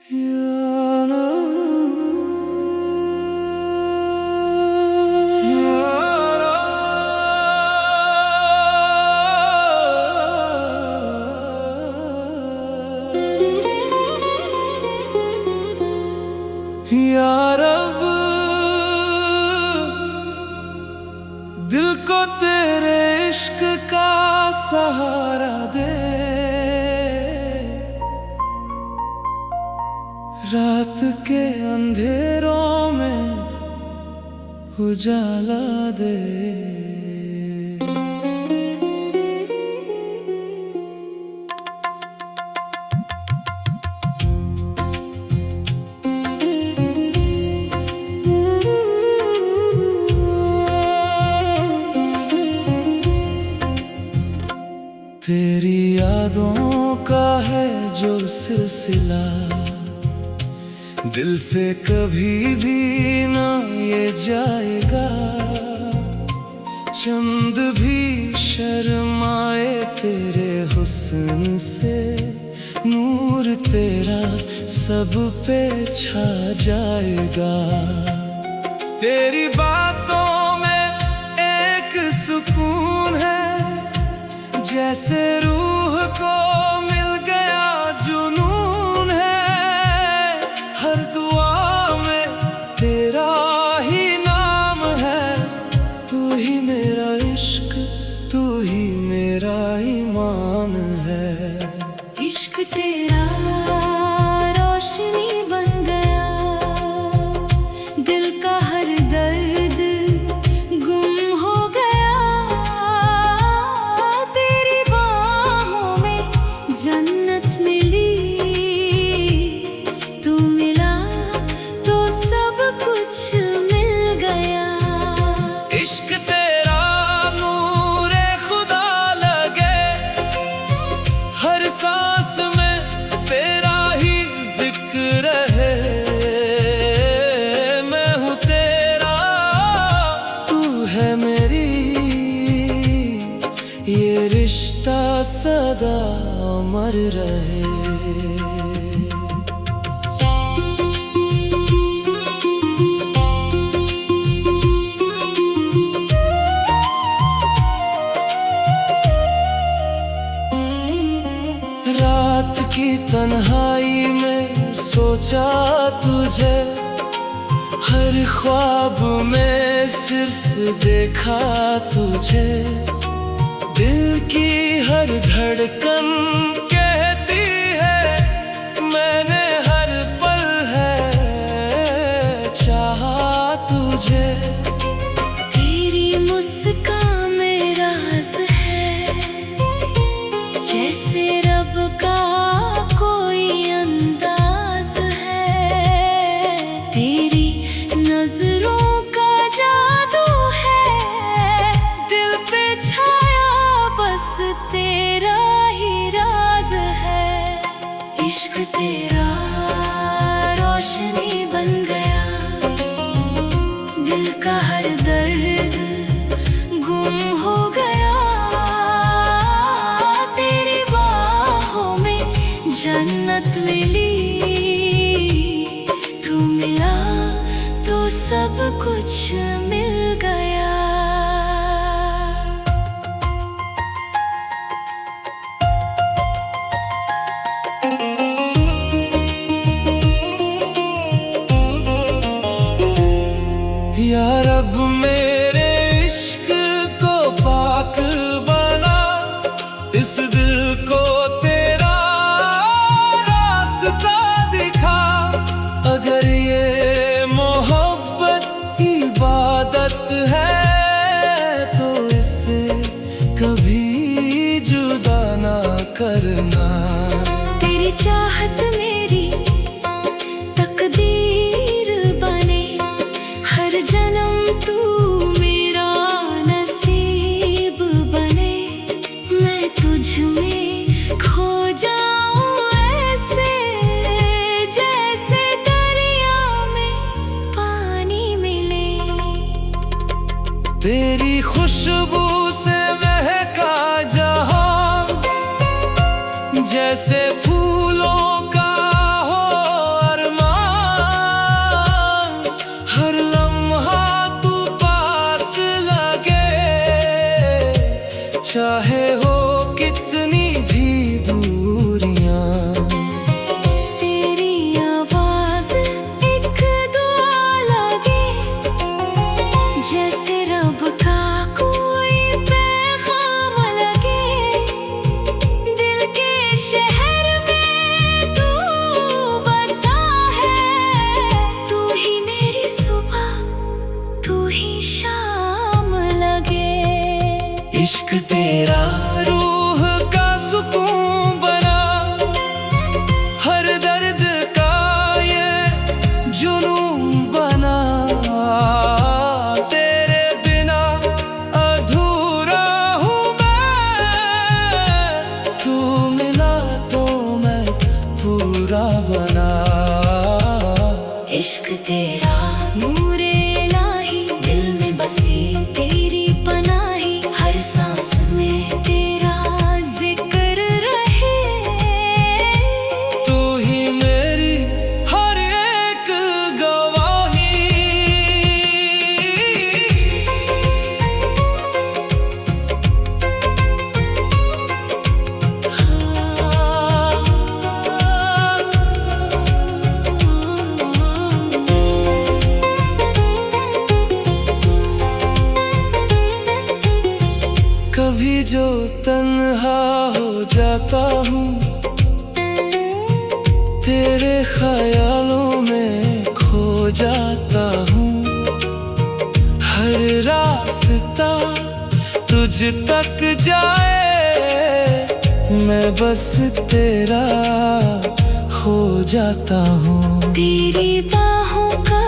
यार अब दिल को तेरे इश्क का सहारा दे, रात के अंधेरों में उजाला दे। तेरी यादों का है जो सिलसिला, दिल से कभी भी ना ये जाएगा। चंद भी शर्माए तेरे हुस्न से, नूर तेरा सब पे छा जाएगा। तेरी बातों में एक सुकून है, जैसे रूह को मिल गया जुनून है। हर दुआ में तेरा ही नाम है, तू ही मेरा इश्क, तू ही मेरा ईमान है। इश्क तेरा रोशनी बन गया, दिल का हर दर्द गुम हो गया। तेरी बाहों में जन्नत मिली, तू मिला तो सब कुछ मिल गया। इश्क तेरा नूरे खुदा लगे, हर सांस में तेरा ही जिक्र है। मैं हूँ तेरा, तू है मेरी, ये रिश्ता सदा अमर रहे। रात की तन्हाई में सोचा तुझे, हर ख्वाब में सिर्फ देखा तुझे। दिल की हर धड़कन कहती है, मैंने हर पल है चाहा तुझे। तेरी मुस्कान में राज है, जैसे रब का कोई अंदाज है। तेरी नजरों का जादू है, दिल पे छाया बस तेरा ही राज है। इश्क तेरा रोशनी बन गया, दिल का हर दर्द गुम हो गया। तेरी बाहों में जन्नत मिली, तू मिला तो सब कुछ मिल गया। यार अब मेरे इश्क को पाक बना, इस दिल को तेरा रास्ता दिखा। अगर ये मोहब्बत इबादत है, तो इससे कभी जुदा ना करना। तेरी चाहत मेरी तकदीर बने, हर जन्म तू मेरा नसीब बने। मैं तुझ में खो जाऊं ऐसे, जैसे दरिया में पानी मिले। तेरी खुशबू से महका जहां, जैसे फूलों का हो इश्क तेरा रूह का सुकून बना, हर दर्द का ये जुनून बना। तेरे बिना अधूरा हूँ मैं, तू मिला तो मैं पूरा बना। इश्क तेरा नूरे इलाही, दिल में बसी तेरी पनाही, हर सांस में तेरा जिक्र रहे। तू ही मेरी हर एक गवाही, कभी जो तन्हा हो जाता हूँ, तेरे ख्यालों में खो जाता हूँ। हर रास्ता तुझ तक जाए, मैं बस तेरा हो जाता हूँ। तेरी बाहों का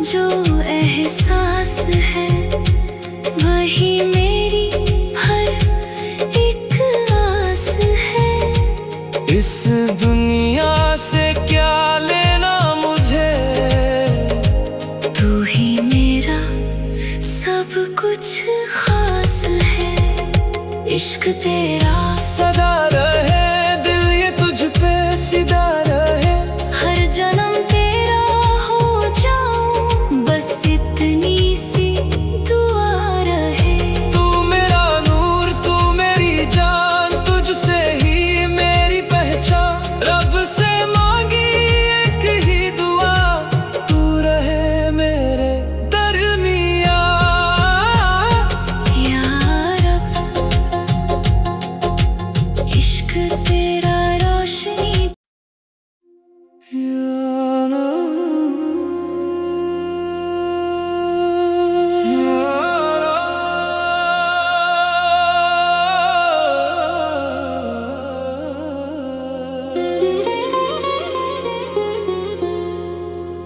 जो एहसास है, वही मेरी हर एक आस है। इस दुनिया से क्या लेना मुझे, तू ही मेरा सब कुछ खास है। इश्क तेरा सदा रहे, दिल ये तुझ पे फिदा रहे। हर जन्म तेरा हो जाऊं, बस इतनी सी दुआ रहे। तू मेरा नूर, तू मेरी जान, तुझसे ही मेरी पहचान। रब से मांगी एक ही दुआ, तू रहे मेरे दरमियाँ। या रब, इश्क तेरा रोशनी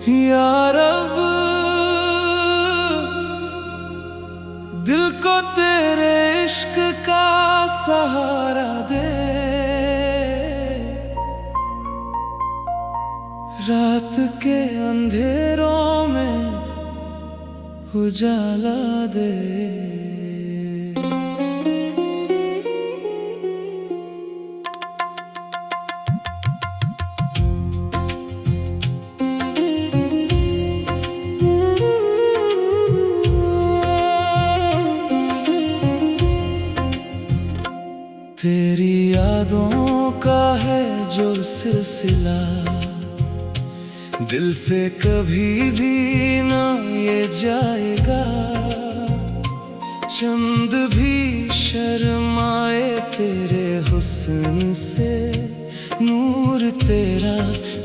या रब, दिल को तेरे इश्क का सहारा दे। रात के अंधेरों में उजाला दे। तेरी यादों का है जो सिलसिला, दिल से कभी भी ना ये जाएगा। चंद भी शर्माए तेरे हुस्न से, नूर तेरा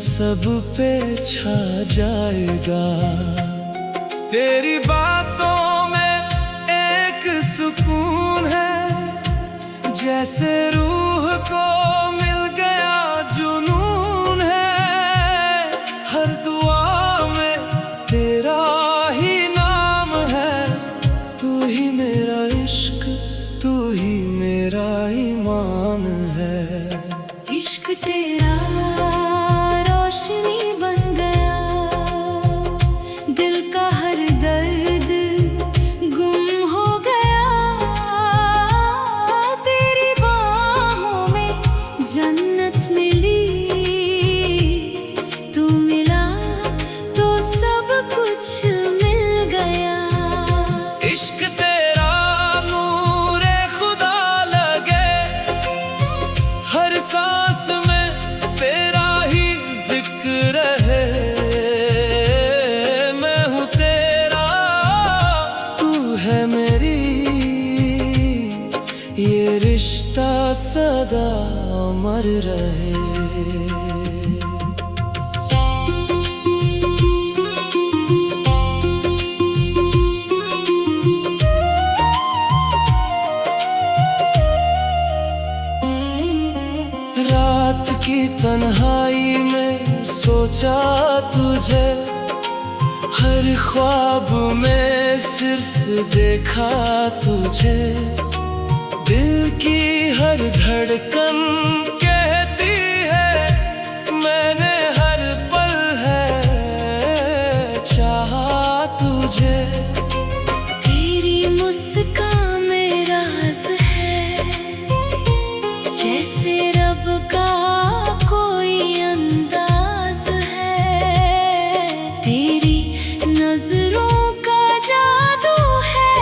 सब पे छा जाएगा। तेरी बातों में एक सुकून है, जैसे रूह को मिल गया जुनून है। हर दुआ में तेरा ही नाम है, तू ही मेरा इश्क, तू ही मेरा ईमान है। इश्क तेरा रोशनी बन गया, दिल का हर दर्द गुम हो गया। तेरी बाहों में जन्नत मिली, तू मिला तो सब कुछ मिल गया। इश्क तेरा नूरे खुदा लगे, हर सांस में तेरा ही जिक्र है। मैं हूँ तेरा, तू है मेरी, ये रिश्ता सदा अमर रहे। तन्हाई में सोचा तुझे, हर ख्वाब में सिर्फ देखा तुझे। दिल की हर धड़कन कहती है मैंने हर पल है चाहा तुझे। तेरी मुस्कान में राज है, जैसे रब का कोई अंदाज है। तेरी नजरों का जादू है,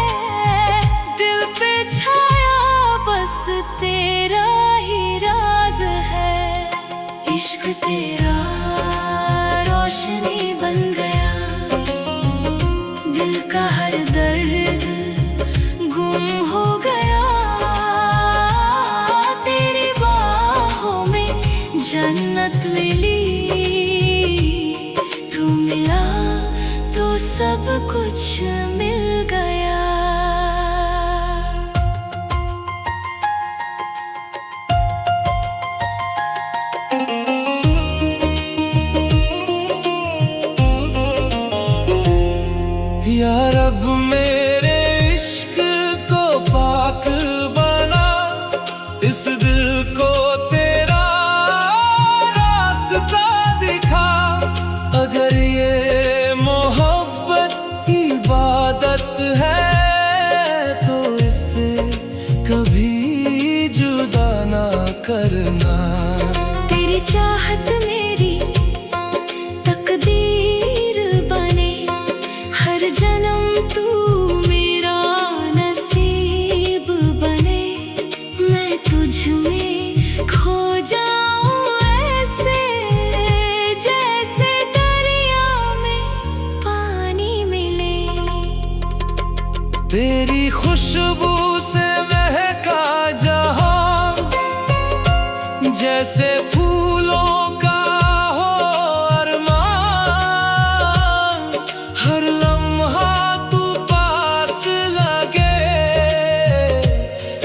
दिल पे छाया बस तेरा ही राज है। इश्क तेरा रोशनी बन गया, दिल का हर दर्द गुम हो गया। तेरी बाहों में जन्नत मिली, तू मिला तो सब कुछ मिल गया। या रब मेरे इश्क को पाक बना, इस दिल को तेरा रास्ता दिखा। अगर ये मोहब्बत इबादत है तो इससे कभी जुदा ना करना। तेरी चाहत मेरी तकदीर बने, हर जन्म तू मेरा नसीब बने। मैं तुझ में खो जाऊं ऐसे, जैसे दरिया में पानी मिले। तेरी खुशबू से महका जहां, जैसे फूलों का हो अरमान। हर लम्हा तू पास लगे,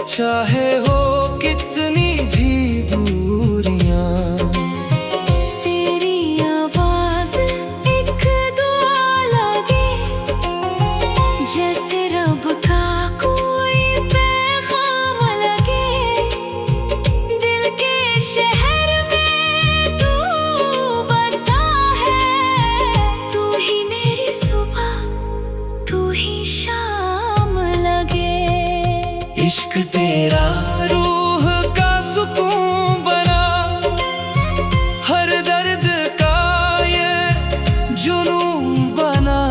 चाहे हो कितनी भी दूरियां। तेरी आवाज एक दुआ लगे, जैसे रब का कोई पैगाम लगे। दिल के शहर में तू बसा है, तू ही मेरी सुबह, तू ही शाम लगे। इश्क तेरा रूह का सुकून बना, हर दर्द का ये जुनून बना।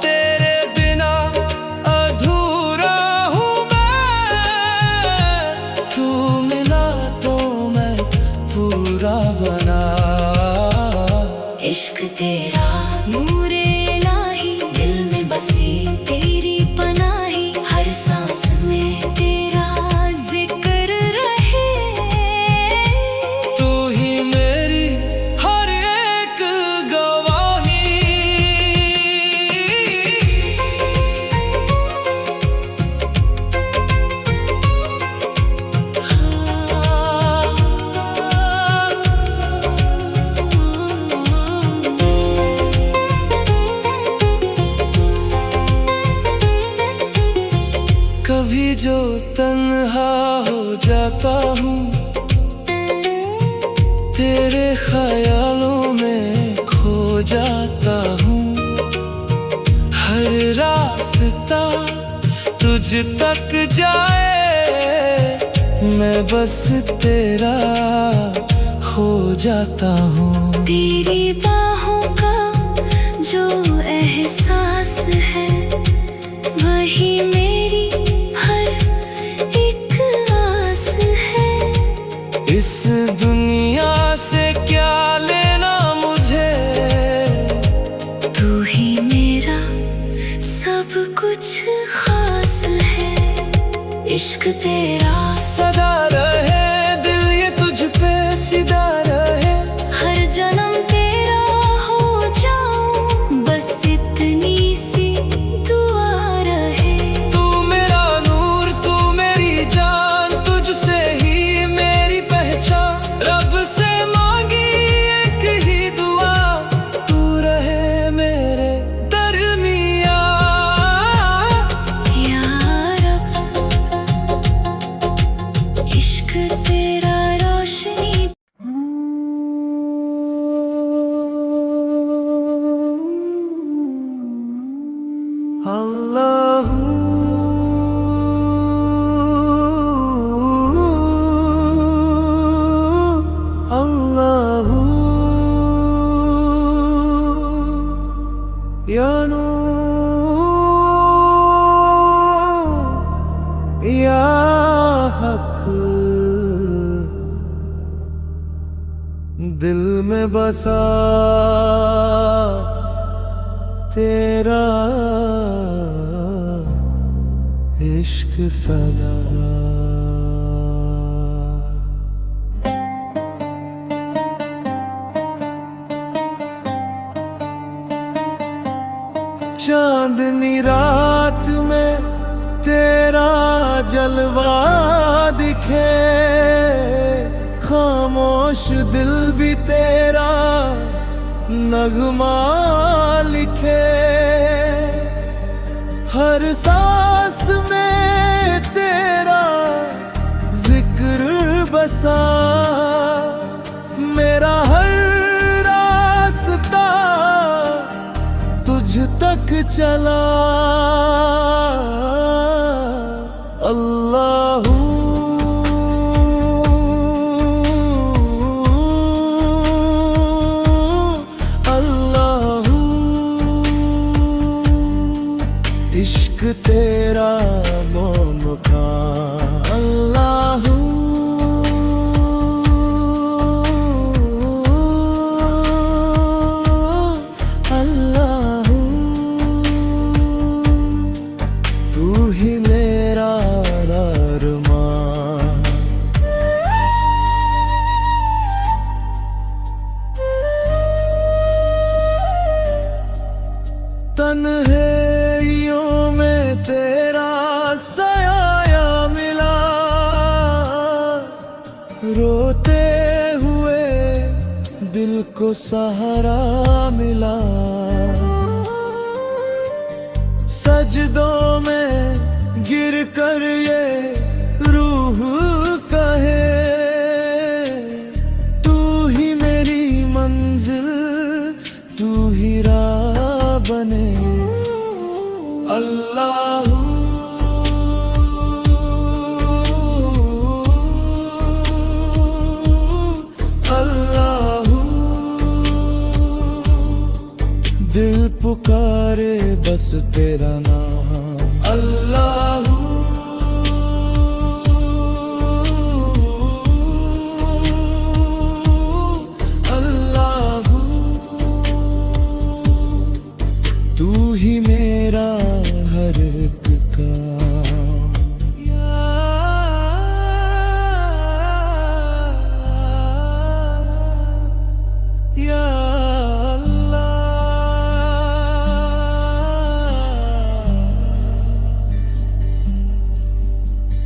तेरे बिना अधूरा हूँ मैं, तू मिला तो मैं पूरा बना। इश्क तेरा नूरे इलाही, दिल में बसी तेरी पनाही। हर सांस में तेरा जिक्र रहे, तू ही मेरी हर एक गवाही। कभी जो तन्हा हो जाता हूँ, तेरे ख्यालों में खो जाता हूँ। हर रास्ता तुझ तक जाए, मैं बस तेरा हो जाता हूँ। तेरी बाहों का जो एहसास है, वही मेरी हर एक आस है। इस दुनिया से क्या लेना मुझे, तू ही मेरा सब कुछ खास है। इश्क तेरा सदा रहे, दिल ये तुझ पे फिदा रहे। हर जन्म तेरा हो जाऊं, बस इतनी सी दुआ रहे। तू मेरा नूर, तू मेरी जान, तुझसे ही मेरी पहचान। रब दिल में बसा तेरा इश्क सदा। चांदनी रात में तेरा जलवा दिखे, खामोश दिल भी तेरा नगमा लिखे। हर सांस में तेरा जिक्र बसा, मेरा हर रास्ता तुझ तक चला। अल्लाहू अल्लाहू इश्क तेरा मोमका। अल्लाहू अल्लाहू तू ही मेरा अरमान। तन्हाइयों में तेरा साया मिला, रोते हुए दिल को सहारा मिला। सजदों में गिर कर ये रूह कहे, तू ही मेरी मंजिल, तू ही राह बने। अल्लाहू अल्लाहू दिल पुकारे बस तेरा नाम। अल्लाहू अल्लाहू तू ही मेरा हर एक काम। या अल्लाह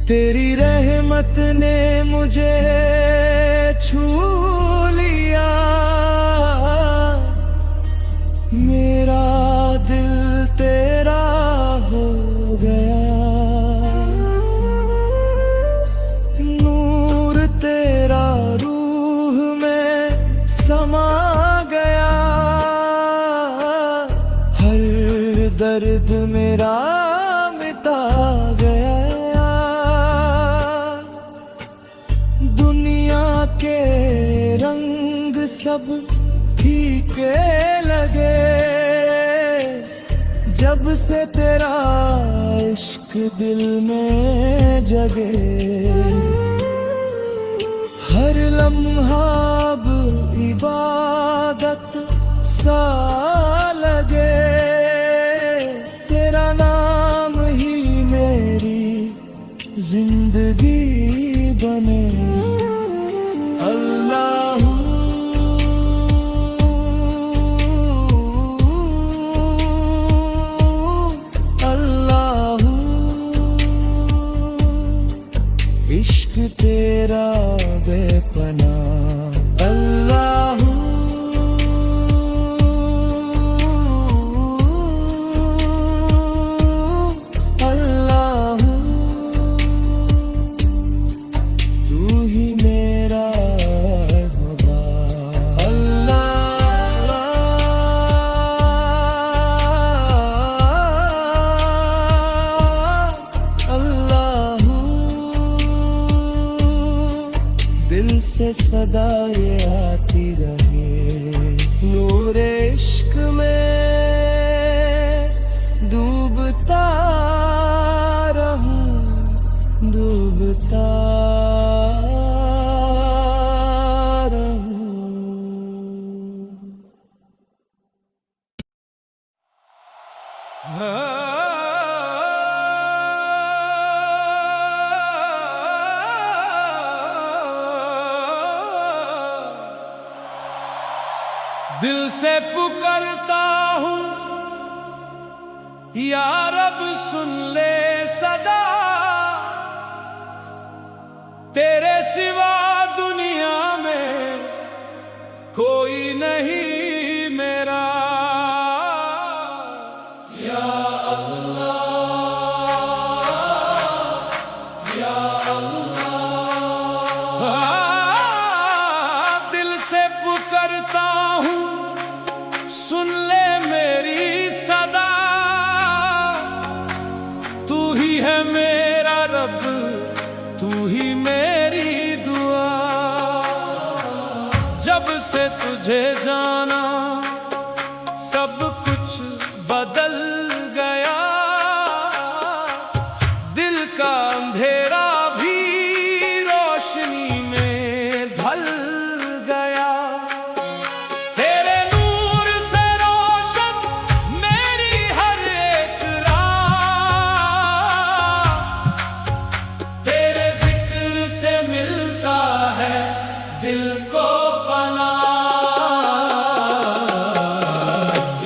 तेरी रहमत ने मुझे छू लिया, मेरा दिल तेरा हो गया। नूर तेरा रूह में समा गया, हर दर्द मेरा मिटा गया। दुनिया के रंग सब फीके लगे, जब से तेरा इश्क दिल में जगे। हर लम्हा अब इबादत सा लगे, तेरा नाम ही मेरी जिंदगी बने। अल्लाहू अल्लाहू इश्क तेरा बेपनाह। अल्लाहू अल्लाहू तू ही मेरा खुदा। अल्लाह अल्लाहू दिल से सदा ये आती रहे, नूरे इश्क में डूबता रहूं, डूबता रहूं। दिल से पुकारता हूँ या रब सुन ले सदा, तेरे सिवा दुनिया में कोई नहीं मेरा। या अल्लाह या अल्लाह, दिल से पुकारता हूँ सुन ले मेरी सदा, तू ही है मेरा रब, तू ही मेरी दुआ। जब से तुझे जाना सब कुछ बदल गया, दिल का अंधेरा भी रोशनी में ढल गया। तेरे नूर से रोशन मेरी हर एक राह, तेरे जिक्र से मिलता है दिल को पनाह।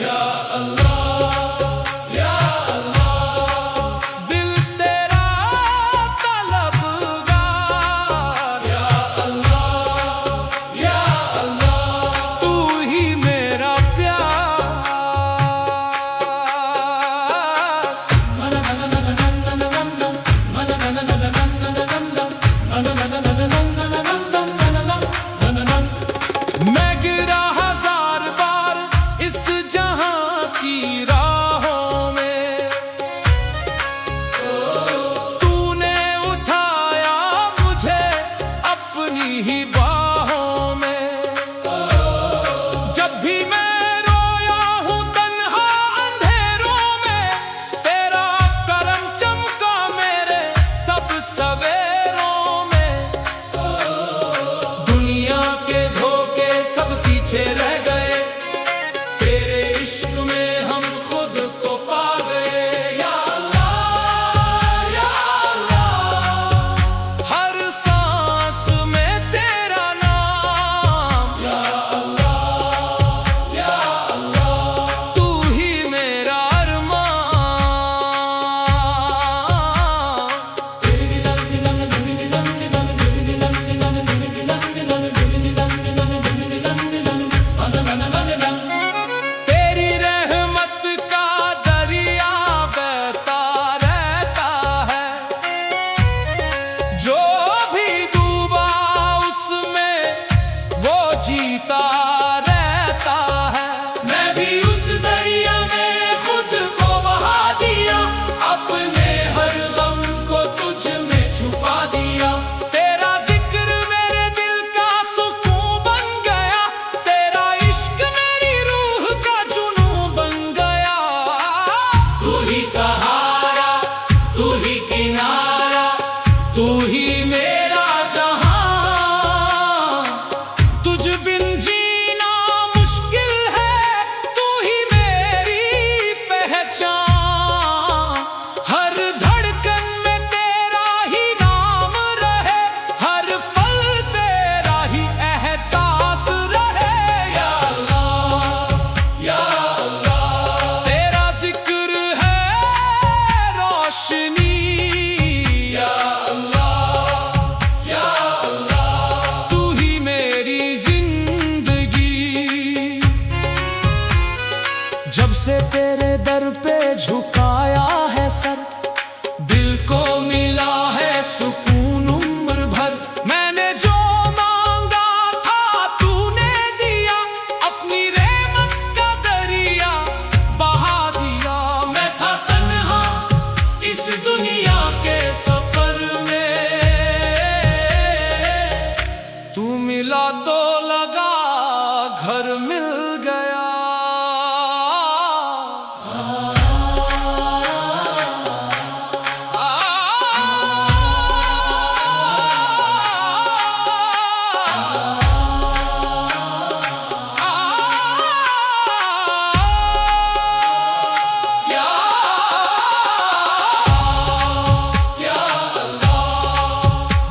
या अल्लाह या अल्लाह, दिल तेरा तलबगार। या अल्लाह या अल्लाह, तू ही मेरा प्यार। मैं गिरा हजार बार इस जहां की राहों में, तूने उठाया मुझे अपनी ही बाहों में। जब भी मैं रोया हूँ तन्हा अंधेरों में, तेरा करम चमका मेरे सब सवेरों में। दुनिया के धोखे सब पीछे रह गए, तेरे इश्क में हम खुद को पा गए। या अल्लाह या अल्लाह, हर सांस में तेरा नाम। या अल्लाह या अल्लाह, तू ही मेरा अरमान। तेरी रहमत का दरिया बहता रहता है, जो भी डूबा उसमें वो जीता रहता है। मैं भी उस दरिया में खुद को बहा दिया, अपने हर गम को तुझ में छुपा दिया। तेरा जिक्र मेरे दिल का सुकून बन गया, तेरा इश्क मेरी रूह का जुनून बन गया। तू ही सहारा, तू ही किनारा, तू ही मेरा जहां। तुझ बिन जीना मुश्किल है, तू ही मेरी पहचान। हर धड़कन में तेरा ही नाम रहे, हर पल तेरा ही एहसास रहे। या अल्लाह या अल्लाह, तेरा जिक्र है रोशनी। या अल्लाह या अल्लाह, तू ही मेरी जिंदगी। जब से तेरे दर पे झुकाया है सर, दिल को मिला है सुकून उम्र भर। मैंने जो मांगा था तूने दिया, अपनी रहमत का दरिया बहा दिया। मैं था तन्हा इस दुनिया के सफर में, तू मिला तो लगा घर मिल गया।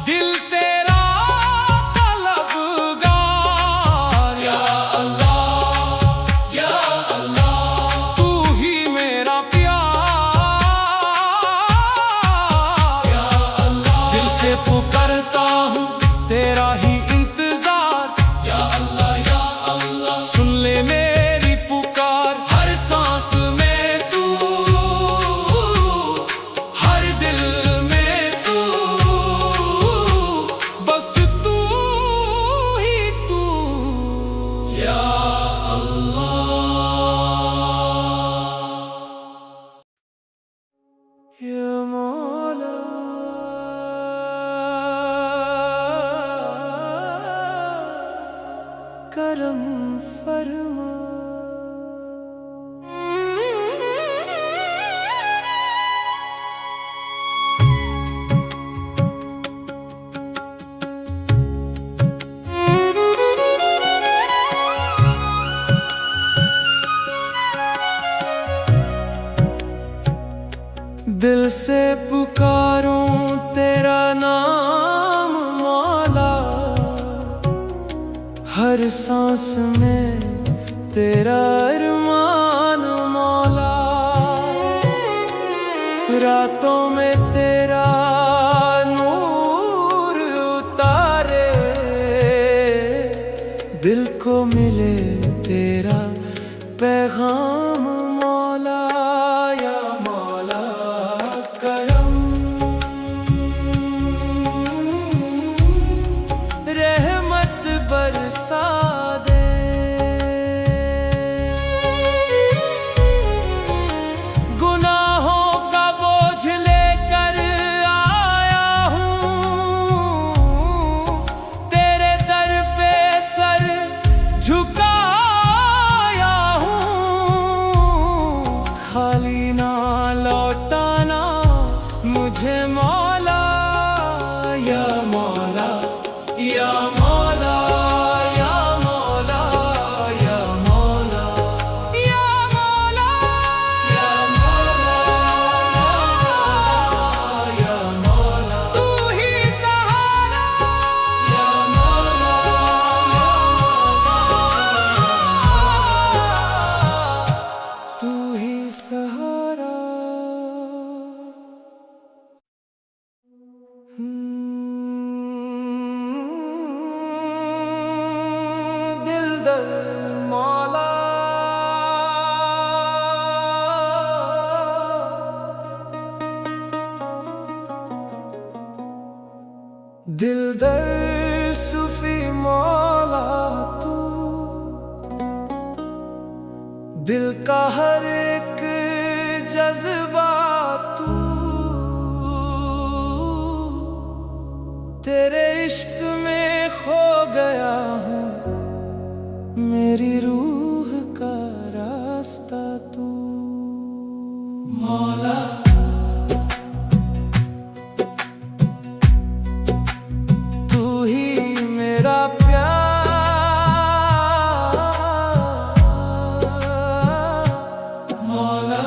दिल तेरा तलबगार। या अल्लाह करम फरमा। दिल से पुकारूं तेरा नाम मौला, हर सांस में तेरा अरमान मौला। रातों में तेरा नूर उतारे, दिल को मिले तेरा पैगाम मौला। या मौला करम, रहमत बरसा दे। गुनाहों का बोझ लेकर आया हूँ, तेरे दर पे सर झुकाया हूँ। खाली ना लौटाना मुझे मौला। या मौला, या मौला, या मौला, या मौला, या मौला, या मौला, या मौला, तू ही सहारा। या मौला, तू ही सहारा। दिलदर मौला, दिलदर सूफी मौला तू, दिल का हर एक जज्बा तू, तेरे इश्क में खो गया हूँ। मेरी रूह का रास्ता तू मौला। तू ही मेरा प्यार मौला।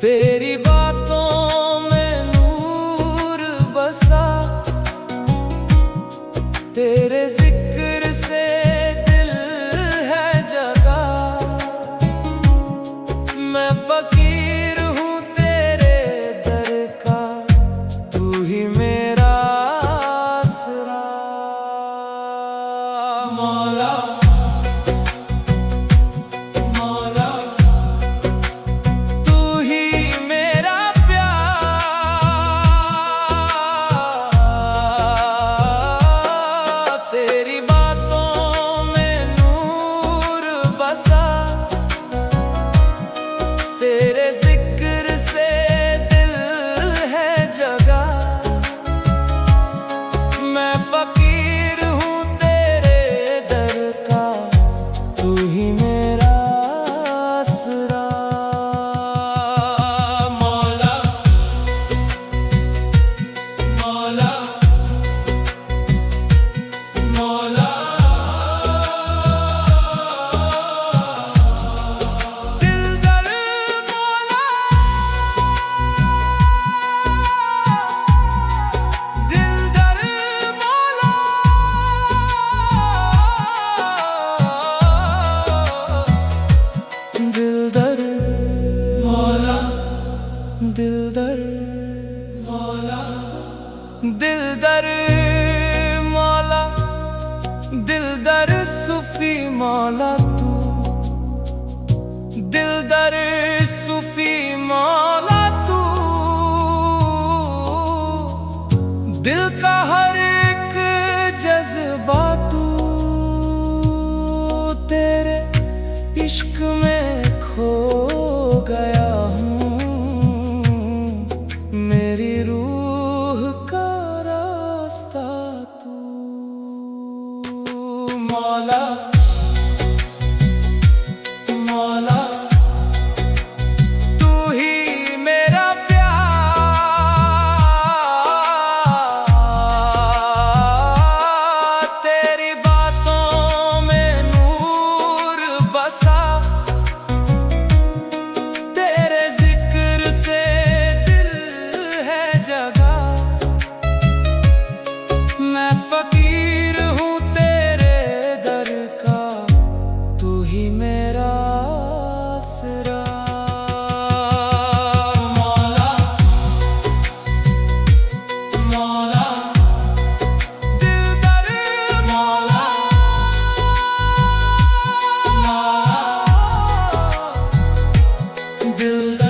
तेरी बातों में नूर बसा, तेरे जिक्र से दिल है जगा। मैं फकीर हूँ तेरे दर का, तू ही मेरा आसरा मौला। मौला, तू ही मेरा प्यार। तेरी बातों में नूर बसा, तेरे जिक्र से दिल है जगा। मैं फकीर हूँ तेरे दर का, तू ही मेरा आसरा मौला। मौला, मौला, दिलदर मौला, दिलदर मौला, दिलदर मौला, दिलदर मौला, दिलदर मौला, दिलदर सूफी मौला तू, दिलदर सूफी मौला तू, दिल का हर एक जज्बा तू, तेरे इश्क में खो गया हूँ। मेरी रूह का रास्ता तू मौला मौला तू ही मेरा प्यार, तेरी बातों में नूर बसा, तेरे जिक्र से दिल है जगा। मैं फकीर हूँ तेरे दर का, तू ही मेरा आसरा। मौला मौला दिलदार मौला मौला दिलदार।